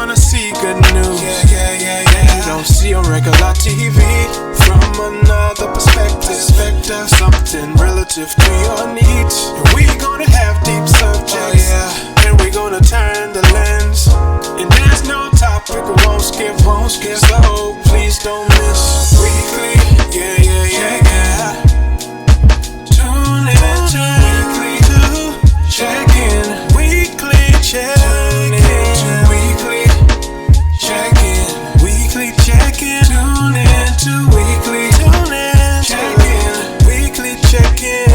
wanna see good news. You don't see on regular TV. From another perspective, something relative to your needs. And we gonna have deep subjects, and we gonna turn the lens. And there's no topic we won't skip. So please don't miss weekly. Tune in to weekly check-in. Weekly check-in. Weekly check-in. Weekly check-in. Tune in to weekly check-in. Weekly check-in.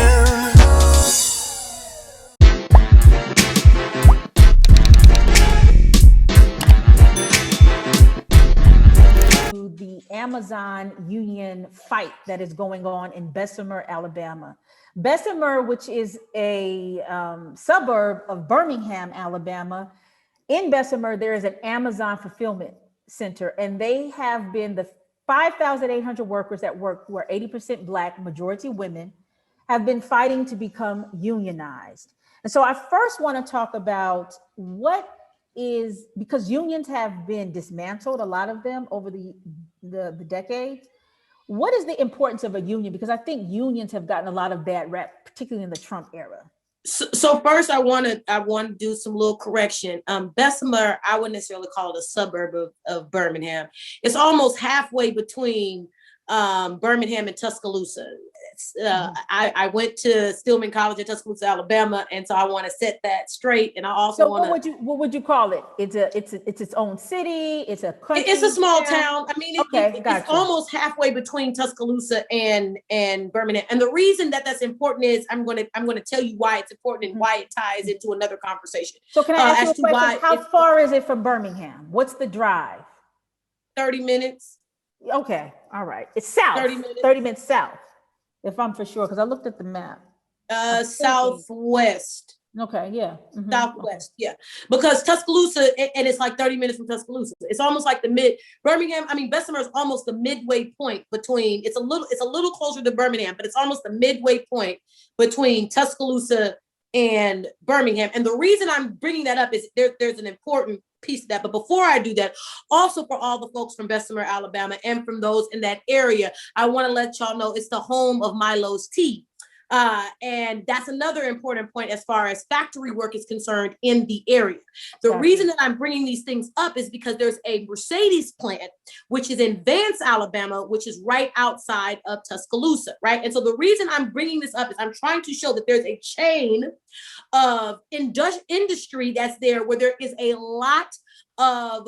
The Amazon union fight that is going on in Bessemer, Alabama. Bessemer, which is a suburb of Birmingham, Alabama. In Bessemer, there is an Amazon fulfillment center, and they have been the 5,800 workers that work, who are 80% Black, majority women, have been fighting to become unionized. And so I first want to talk about what is, because unions have been dismantled, a lot of them over the decades. What is the importance of a union? Because I think unions have gotten a lot of bad rap, particularly in the Trump era. So first, I want to do some little correction. Bessemer, I wouldn't necessarily call it a suburb of Birmingham. It's almost halfway between Birmingham and Tuscaloosa. I went to Stillman College in Tuscaloosa, Alabama, and so I want to set that straight. And I also want to. What would you call it? It's its own city. It's a country. It's a small town. I mean, gotcha. It's almost halfway between Tuscaloosa and Birmingham. And the reason that that's important is I'm going to tell you why it's important and why it ties into another conversation. So can I ask you a question? How far is it from Birmingham? What's the drive? 30 minutes. Okay, all right. It's south. 30 minutes south. If I'm for sure, because I looked at the map. Southwest. Okay, yeah. Mm-hmm. Southwest, yeah. Because Tuscaloosa, and it's like 30 minutes from Tuscaloosa. It's almost like Bessemer is almost the midway point between, it's a little closer to Birmingham, but it's almost the midway point between Tuscaloosa and Birmingham. And the reason I'm bringing that up is there's an important piece of that. But before I do that, also for all the folks from Bessemer, Alabama, and from those in that area, I want to let y'all know it's the home of Milo's Tea. And that's another important point as far as factory work is concerned in the area. The reason that I'm bringing these things up is because there's a Mercedes plant, which is in Vance, Alabama, which is right outside of Tuscaloosa, right? And so the reason I'm bringing this up is I'm trying to show that there's a chain of industry that's there, where there is a lot of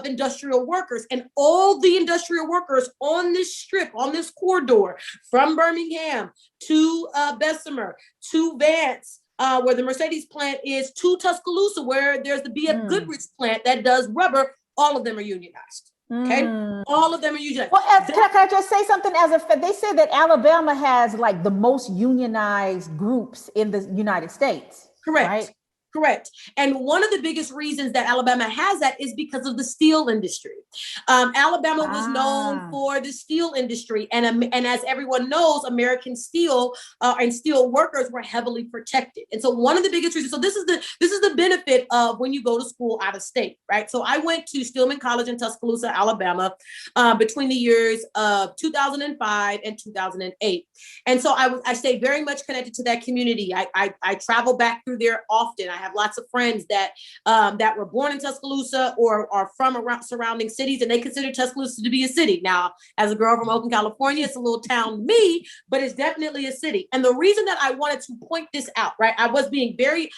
industrial workers, and all the industrial workers on this strip, on this corridor from Birmingham to Bessemer to Vance, where the Mercedes plant is, to Tuscaloosa, where there's the BF Goodrich plant that does rubber. All of them are unionized. Okay, all of them are unionized. Well, can I just say something? They say that Alabama has like the most unionized groups in the United States. Correct. Right? Correct. And one of the biggest reasons that Alabama has that is because of the steel industry. Alabama was known for the steel industry. And as everyone knows, American steel and steel workers were heavily protected. And so one of the biggest reasons, so this is the benefit of when you go to school out of state, right? So I went to Stillman College in Tuscaloosa, Alabama, between the years of 2005 and 2008. And so I stay very much connected to that community. I travel back through there often. I have lots of friends that were born in Tuscaloosa or are from around surrounding cities, and they consider Tuscaloosa to be a city. Now, as a girl from Oakland, California, it's a little town to me, but it's definitely a city. And the reason that I wanted to point this out, right? I was being very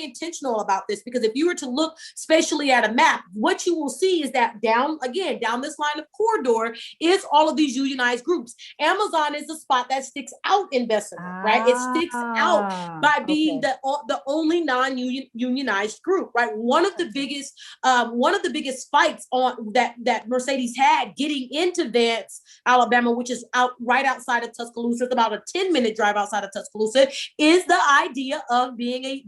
intentional about this, because if you were to look spatially at a map, what you will see is that down this line of corridor is all of these unionized groups. Amazon is the spot that sticks out in Bessemer, right? It sticks out by being the only non-unionized group, right? One of the biggest fights on that Mercedes had getting into Vance, Alabama, which is right outside of Tuscaloosa. It's about a 10-minute drive outside of Tuscaloosa, is the idea of being a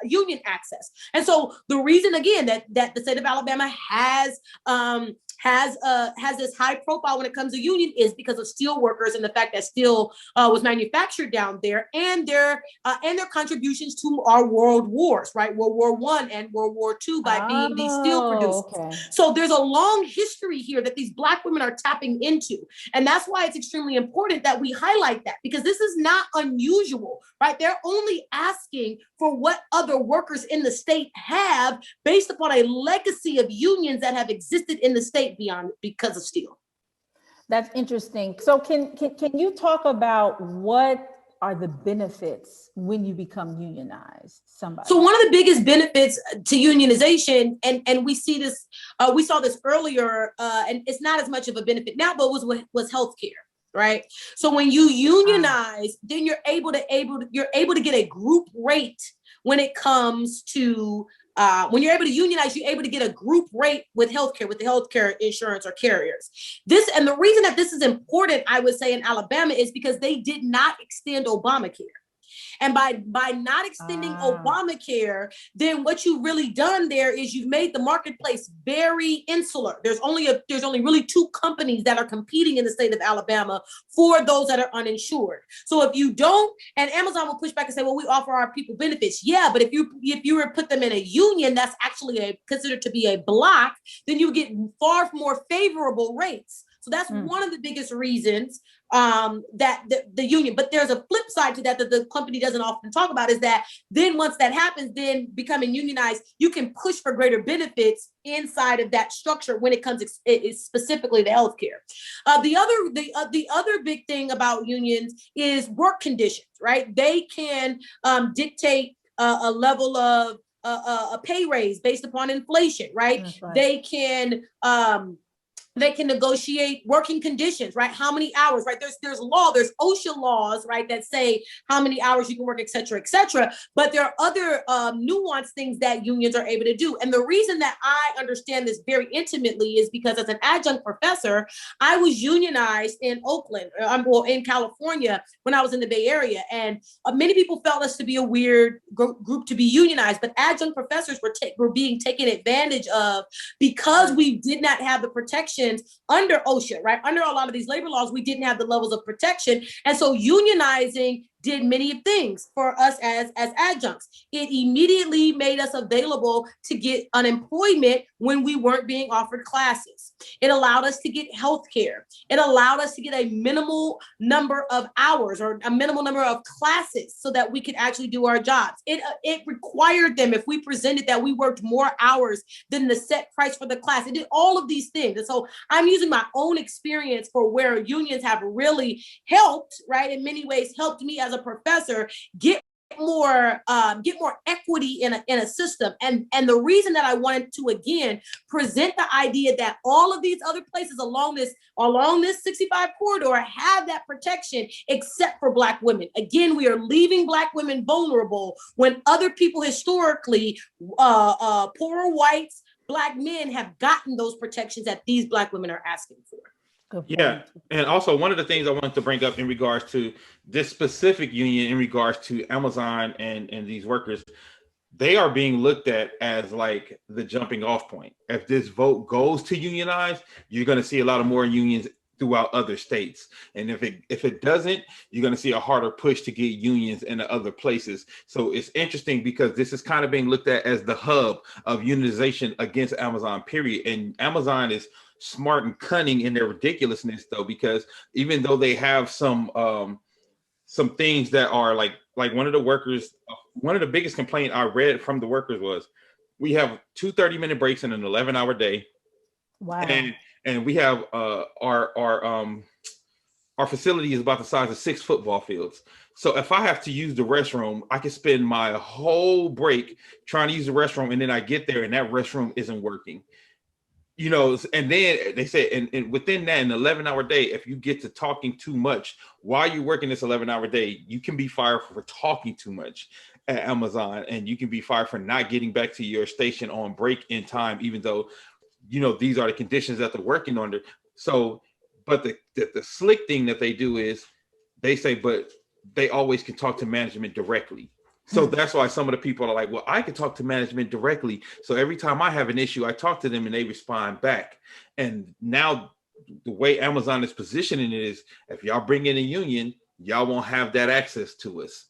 union access. And so the reason, again, that the state of Alabama has has this high profile when it comes to union is because of steel workers and the fact that steel was manufactured down there, and their contributions to our world wars, right? World War I and World War II by being these steel producers. Okay. So there's a long history here that these Black women are tapping into. And that's why it's extremely important that we highlight that, because this is not unusual, right? They're only asking for what other workers in the state have based upon a legacy of unions that have existed in the state beyond because of steel. That's interesting. So can you talk about what are the benefits when you become unionized? Somebody. So one of the biggest benefits to unionization, and we see this, we saw this earlier, and it's not as much of a benefit now, but was healthcare, right? So when you unionize, then you're able to get a group rate when it comes to when you're able to unionize, you're able to get a group rate with healthcare, with the healthcare insurance or carriers. And the reason that this is important, I would say, in Alabama is because they did not extend Obamacare. And by not extending Obamacare, then what you've really done there is you've made the marketplace very insular. There's only really two companies that are competing in the state of Alabama for those that are uninsured. So if you don't, and Amazon will push back and say, well, we offer our people benefits. Yeah, but if you were to put them in a union that's actually considered to be a block, then you get far more favorable rates. So that's one of the biggest reasons that the union, but there's a flip side to that the company doesn't often talk about, is that then once that happens, then becoming unionized, you can push for greater benefits inside of that structure when it comes specifically to healthcare. The other big thing about unions is work conditions, right? They can dictate a level of a pay raise based upon inflation, right? That's right. They can negotiate working conditions, right? How many hours, right? There's OSHA laws, right, that say how many hours you can work, et cetera, et cetera. But there are other nuanced things that unions are able to do. And the reason that I understand this very intimately is because as an adjunct professor, I was unionized in Oakland, in California, when I was in the Bay Area. And many people felt us to be a weird group to be unionized, but adjunct professors were being taken advantage of because we did not have the protection under OSHA, right? Under a lot of these labor laws, we didn't have the levels of protection. And so unionizing did many things for us as adjuncts. It immediately made us available to get unemployment when we weren't being offered classes. It allowed us to get health care. It allowed us to get a minimal number of hours or a minimal number of classes so that we could actually do our jobs. It required them, if we presented that we worked more hours than the set price for the class. It did all of these things. And so I'm using my own experience for where unions have really helped, right? In many ways, helped me as a professor get more equity in a system. And the reason that I wanted to again present the idea that all of these other places along this 65 corridor have that protection except for Black women. Again, we are leaving Black women vulnerable when other people historically, poorer whites, Black men have gotten those protections that these Black women are asking for. Yeah. And also one of the things I wanted to bring up in regards to this specific union, in regards to Amazon and these workers, they are being looked at as like the jumping off point. If this vote goes to unionize, you're going to see a lot of more unions throughout other states. And if it doesn't, you're going to see a harder push to get unions into other places. So it's interesting because this is kind of being looked at as the hub of unionization against Amazon, period. And Amazon is smart and cunning in their ridiculousness, though, because even though they have some things that are like one of the biggest complaint I read from the workers was we have 2 30-minute breaks in an 11-hour day. Wow. And we have our facility is about the size of 6 football fields. So if I have to use the restroom, I can spend my whole break trying to use the restroom, and then I get there and that restroom isn't working. You know, and then they say, and within that, an 11-hour day, if you get to talking too much while you're working this 11-hour day, you can be fired for talking too much at Amazon, and you can be fired for not getting back to your station on break in time, even though, you know, these are the conditions that they're working under. So, but the slick thing that they do is they say, but they always can talk to management directly. So that's why some of the people are like, well, I can talk to management directly. So every time I have an issue, I talk to them and they respond back. And now the way Amazon is positioning it is, if y'all bring in a union, y'all won't have that access to us.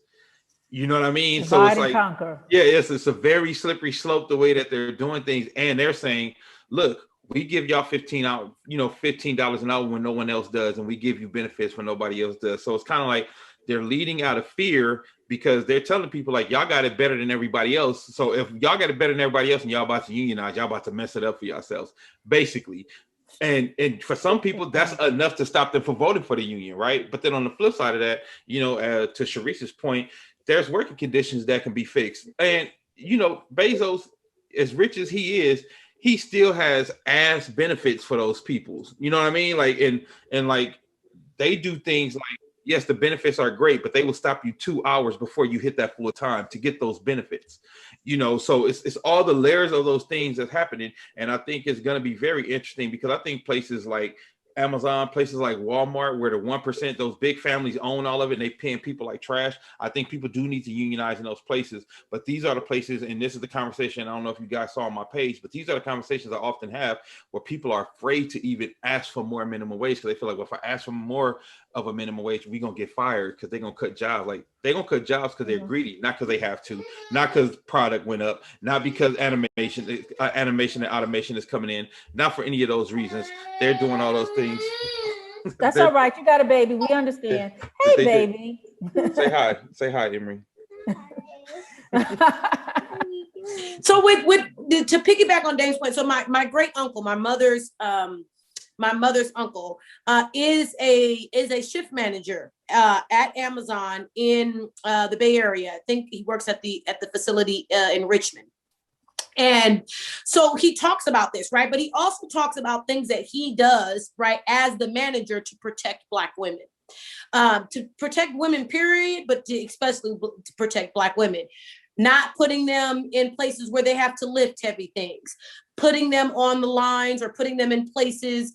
You know what I mean? Divide so it's and like, conquer. yeah, it's a very slippery slope the way that they're doing things. And they're saying, look, we give y'all $15 an hour when no one else does, and we give you benefits when nobody else does. So it's kind of like they're leading out of fear, because they're telling people like, y'all got it better than everybody else. So if y'all got it better than everybody else and y'all about to unionize, y'all about to mess it up for yourselves, basically. And for some people, that's enough to stop them from voting for the union, right? But then on the flip side of that, to Sharice's point, there's working conditions that can be fixed. And Bezos, as rich as he is, he still has ass benefits for those people. You know what I mean? Like, and like, they do things like, yes, the benefits are great, but they will stop you 2 hours before you hit that full time to get those benefits. So it's all the layers of those things that's happening. And I think it's going to be very interesting, because I think places like Amazon, places like Walmart, where the 1%, those big families own all of it and they paying people like trash. I think people do need to unionize in those places. But these are the places, and this is the conversation, I don't know if you guys saw on my page, but these are the conversations I often have where people are afraid to even ask for more minimum wage, because they feel like, well, if I ask for more of a minimum wage, we're going to get fired, because they're going to cut jobs. Like, they're going to cut jobs because they're greedy, not because they have to, not because product went up, not because animation and automation is coming in, not for any of those reasons. They're doing all those things. That's all right. You got a baby. We understand. Hey, baby. Say hi. Say hi, Emery. So with to piggyback on Dave's point, so my great uncle, my mother's uncle, is a shift manager at Amazon in the Bay Area. I think he works at the facility in Richmond. And so he talks about this, right? But he also talks about things that he does, right, as the manager to protect Black women, to protect women, period, but especially to protect Black women. Not putting them in places where they have to lift heavy things, putting them on the lines or putting them in places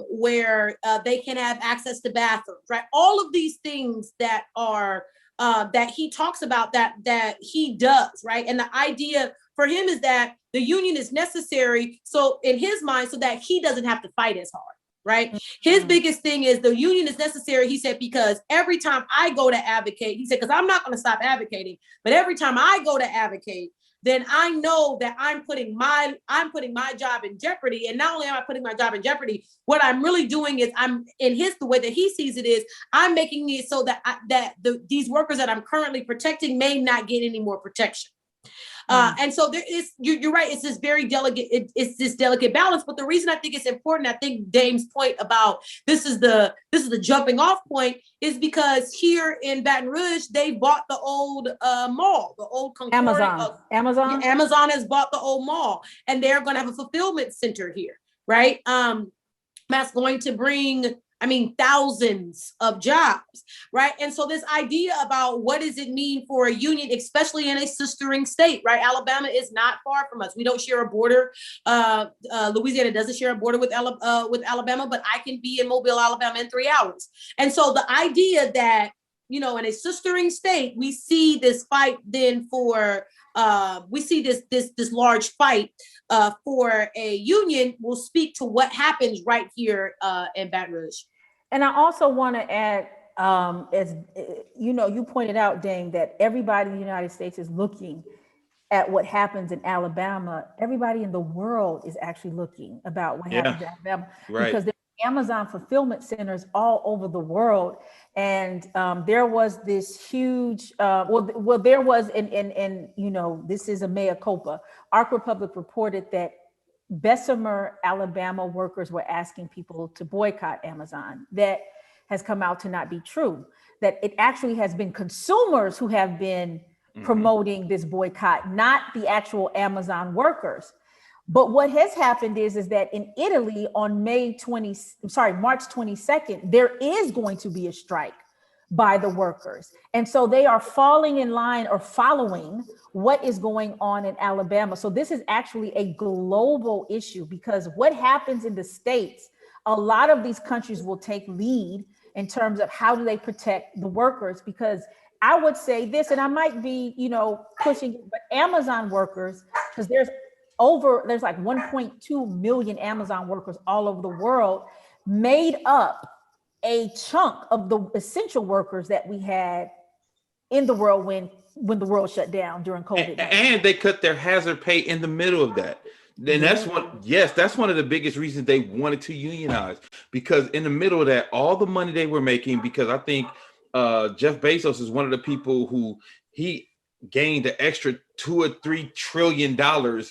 where they can have access to bathrooms, right? All of these things that are that he talks about that he does, right? And the idea for him is that the union is necessary, so in his mind, so that he doesn't have to fight as hard. Right. His biggest thing is the union is necessary, he said, because every time I go to advocate, he said, because I'm not going to stop advocating, but every time I go to advocate, then I know that I'm putting my job in jeopardy. And not only am I putting my job in jeopardy, what I'm really doing is the way that he sees it is, I'm making it so that these workers that I'm currently protecting may not get any more protection. And so there is, you're right. It's this very delicate. It's this delicate balance. But the reason I think it's important, I think Dame's point about this is the jumping off point, is because here in Baton Rouge, they bought the old mall, the old Amazon has bought the old mall, and they're going to have a fulfillment center here, right? That's going to bring, thousands of jobs, right? And so this idea about what does it mean for a union, especially in a sistering state, right? Alabama is not far from us. We don't share a border. Louisiana doesn't share a border with Alabama, but I can be in Mobile, Alabama in 3 hours. And so the idea that, in a sistering state, we see this fight then for, we see this large fight for a union will speak to what happens right here in Baton Rouge. And I also want to add, as you pointed out, Dane, that everybody in the United States is looking at what happens in Alabama. Everybody in the world is actually looking about what happens in Alabama, right? Because there's Amazon fulfillment centers all over the world. And there was this huge, there was, and this is a mea culpa. Arc Republic reported that Bessemer, Alabama workers were asking people to boycott Amazon. That has come out to not be true. That it actually has been consumers who have been promoting this boycott, not the actual Amazon workers. But what has happened is that in Italy on March 22nd, there is going to be a strike by the workers. And so they are falling in line or following what is going on in Alabama. So this is actually a global issue, because what happens in the States, a lot of these countries will take lead in terms of how do they protect the workers, because I would say this, and I might be, pushing it, but Amazon workers, because there's like 1.2 million Amazon workers all over the world, made up a chunk of the essential workers that we had in the world when the world shut down during COVID. And they cut their hazard pay in the middle of that. And that's one of the biggest reasons they wanted to unionize, because in the middle of that, all the money they were making, because I think Jeff Bezos is one of the people who he gained an extra $2 or $3 trillion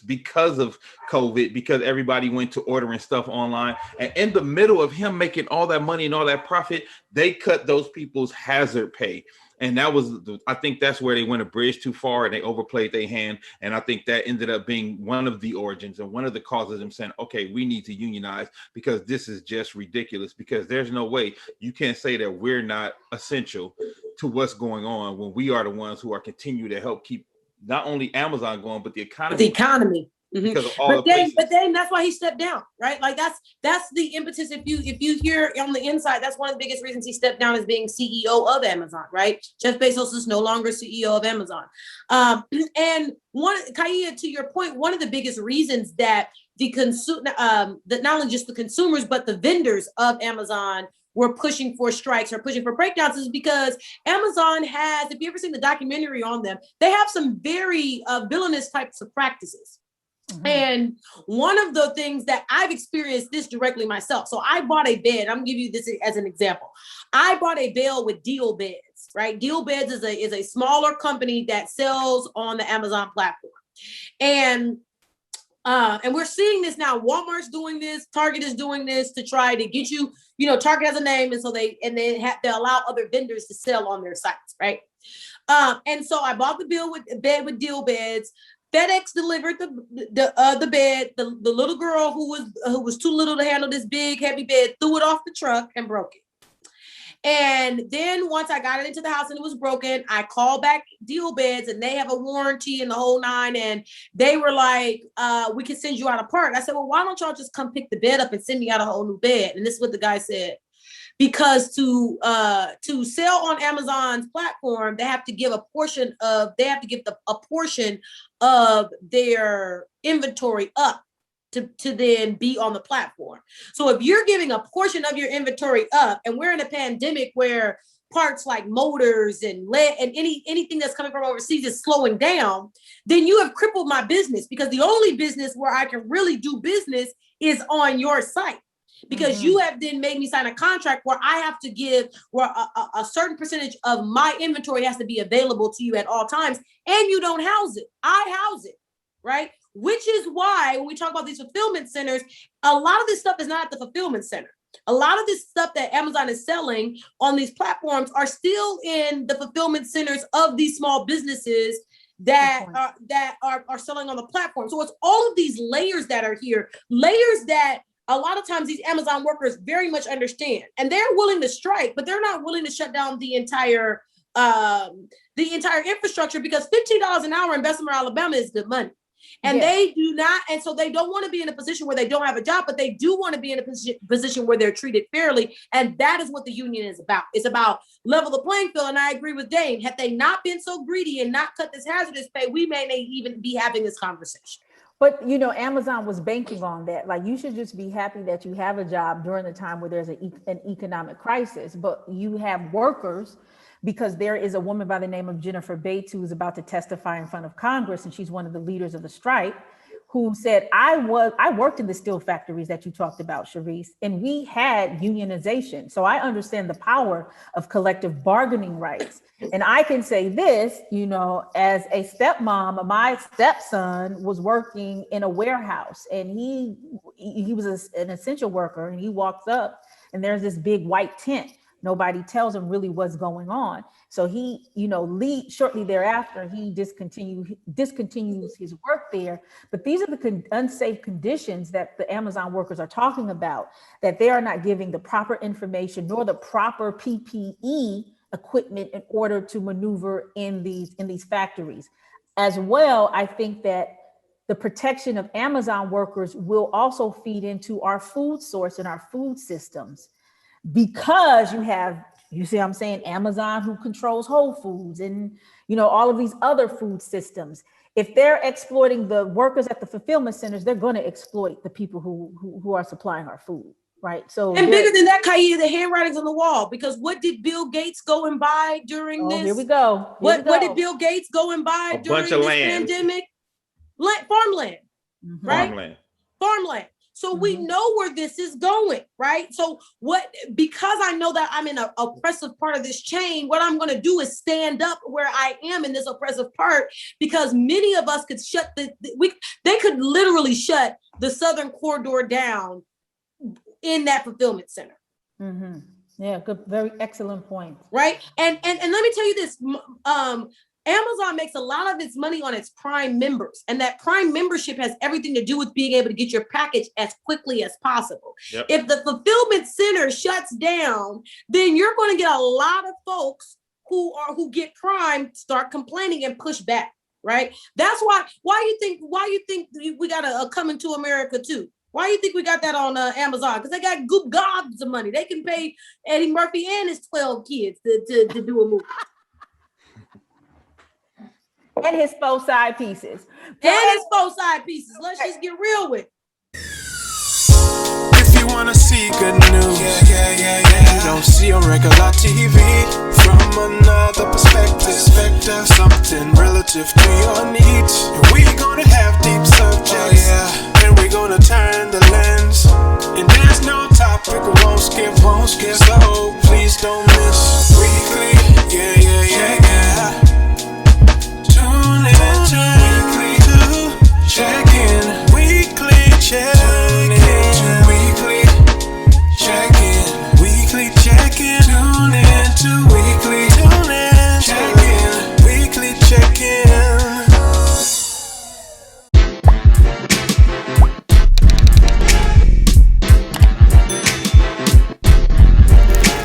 because of COVID, because everybody went to ordering stuff online. And in the middle of him making all that money and all that profit, they cut those people's hazard pay. And that was, I think that's where they went a bridge too far and they overplayed their hand. And I think that ended up being one of the origins and one of the causes of them saying, okay, we need to unionize, because this is just ridiculous, because there's no way you can't say that we're not essential to what's going on when we are the ones who are continue to help keep not only Amazon going, but the economy. Because of all but then that's why he stepped down, right? Like that's the impetus. If you hear on the inside, that's one of the biggest reasons he stepped down as being CEO of Amazon, right? Jeff Bezos is no longer CEO of Amazon. And Kaya, to your point, one of the biggest reasons that that not only just the consumers but the vendors of Amazon were pushing for strikes or pushing for breakdowns is because Amazon has, if you ever seen the documentary on them, they have some very villainous types of practices. Mm-hmm. And one of the things that I've experienced this directly myself. So I bought a bed. I'm gonna give you this as an example. I bought a bed with Deal Beds, right? Deal Beds is a smaller company that sells on the Amazon platform. And we're seeing this now. Walmart's doing this, Target is doing this to try to get you, Target has a name, and so they allow other vendors to sell on their sites, right? And so I bought the bed with Deal Beds. FedEx delivered the bed. The little girl who was too little to handle this big heavy bed threw it off the truck and broke it. And then once I got it into the house and it was broken, I called back Deal Beds, and they have a warranty and the whole nine. And they were like, we can send you out a part. I said, well, why don't y'all just come pick the bed up and send me out a whole new bed? And this is what the guy said. Because to sell on Amazon's platform, they have to give a portion of their inventory up to then be on the platform. So if you're giving a portion of your inventory up, and we're in a pandemic where parts like motors and lead and anything that's coming from overseas is slowing down, then you have crippled my business, because the only business where I can really do business is on your site. Because you have then made me sign a contract where I have to give where a certain percentage of my inventory has to be available to you at all times, and you don't house it. I house it, right? Which is why when we talk about these fulfillment centers, a lot of this stuff is not at the fulfillment center. A lot of this stuff that Amazon is selling on these platforms are still in the fulfillment centers of these small businesses that are selling on the platform. So it's all of these layers that are here, layers that a lot of times these Amazon workers very much understand, and they're willing to strike, but they're not willing to shut down the entire infrastructure, because $15 an hour in Bessemer, Alabama is good money. And they do not, and so they don't want to be in a position where they don't have a job, but they do want to be in a position where they're treated fairly. And that is what the union is about. It's about level the playing field. And I agree with Dane. Had they not been so greedy and not cut this hazardous pay, we may not even be having this conversation. But, Amazon was banking on that. Like, you should just be happy that you have a job during the time where there's an economic crisis. But you have workers, because there is a woman by the name of Jennifer Bates who is about to testify in front of Congress, and she's one of the leaders of the strike, who said, I worked in the steel factories that you talked about, Sherise, and we had unionization. So I understand the power of collective bargaining rights. And I can say this, as a stepmom, my stepson was working in a warehouse, and he was an essential worker, and he walks up and there's this big white tent. Nobody tells him really what's going on. So he, shortly thereafter, he discontinues his work there. But these are the unsafe conditions that the Amazon workers are talking about, that they are not giving the proper information nor the proper PPE equipment in order to maneuver in these factories. As well, I think that the protection of Amazon workers will also feed into our food source and our food systems, because you have You see what I'm saying? Amazon, who controls Whole Foods and, you know, all of these other food systems. If they're exploiting the workers at the fulfillment centers, they're going to exploit the people who are supplying our food, right? So, and bigger than that, Kaia, the handwritings on the wall. Because what did Bill Gates go and buy during this? Here we go. What did Bill Gates go and buy during this pandemic? Farmland, right? Farmland. So we know where this is going, right? So because I know that I'm in an oppressive part of this chain, what I'm going to do is stand up where I am in this oppressive part, because many of us could they could literally shut the Southern Corridor down in that fulfillment center. Mm-hmm. Yeah, good, very excellent point. Right. And let me tell you this, Amazon makes a lot of its money on its Prime members, and that Prime membership has everything to do with being able to get your package as quickly as possible. Yep. If the fulfillment center shuts down, then you're going to get a lot of folks who get Prime start complaining and push back, right? That's why you think we got a Coming to America too. Why do you think we got that on Amazon? Because they got gobs of money. They can pay Eddie Murphy and his 12 kids to do a movie. And his 4 side pieces. Let's just get real with it. If you want to see good news, you don't see on regular TV. From another perspective, something relative to your needs. And we gonna have deep subjects, and we gonna turn the lens. And there's no topic we won't skip. So please don't miss weekly,